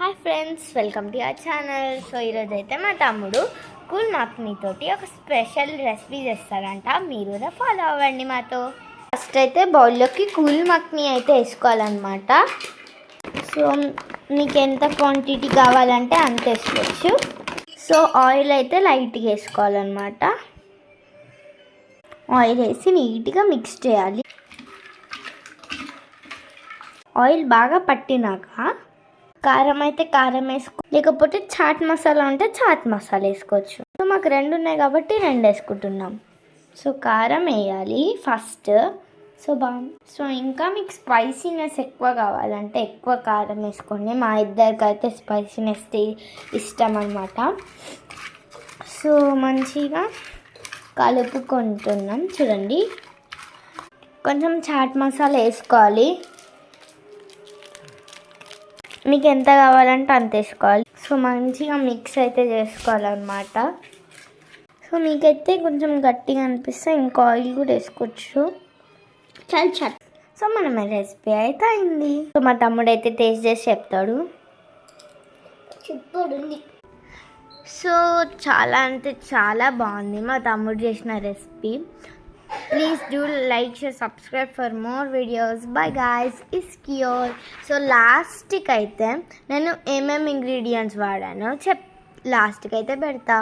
Hi friends, welcome to our channel. So ఈరోజు అయితే మా తమ్ముడు కూల్ మక్నీ తోటి ఒక స్పెషల్ రెసిపీ చేస్తాడంట. మీరు కూడా ఫాలో అవ్వండి మాతో. ఫస్ట్ అయితే బౌల్లోకి కూల్ మక్నీ అయితే వేసుకోవాలన్నమాట. సో మీకు ఎంత క్వాంటిటీ కావాలంటే అంత వేసుకోవచ్చు. సో ఆయిల్ అయితే లైట్గా వేసుకోవాలన్నమాట. ఆయిల్ వేసి నీట్గా మిక్స్ చేయాలి. ఆయిల్ బాగా పట్టినాక కారం అయితే కారం వేసుకో, లేకపోతే చాట్ మసాలా ఉంటే చాట్ మసాలా వేసుకోవచ్చు. సో మాకు రెండు ఉన్నాయి కాబట్టి రెండు వేసుకుంటున్నాం. సో కారం వేయాలి ఫస్ట్. సో ఇంకా మీకు స్పైసీనెస్ ఎక్కువ కావాలంటే ఎక్కువ కారం వేసుకోండి. మా ఇద్దరికి అయితే స్పైసీనెస్ ఇష్టం అన్నమాట. సో మంచిగా కలుపుకుంటున్నాం. చూడండి, కొంచెం చాట్ మసాలా వేసుకోవాలి. మీకు ఎంత కావాలంటే అంత వేసుకోవాలి. సో మంచిగా మిక్స్ అయితే చేసుకోవాలన్నమాట. సో మీకైతే కొంచెం గట్టిగా అనిపిస్తే ఇంకా ఆయిల్ కూడా వేసుకోవచ్చు. చాలు. సో మన రెసిపీ అయితే అయింది. సో మా తమ్ముడు అయితే టేస్ట్ చేసి చెప్తాడు. సో చాలా అంటే చాలా బాగుంది మా తమ్ముడు చేసిన recipe. Please do like, share, subscribe for more videos. Bye guys, it's Kiyor. So లాస్ట్కి అయితే నేను ఏమేమి ఇంగ్రీడియంట్స్ వాడానో లాస్ట్కి అయితే పెడతా.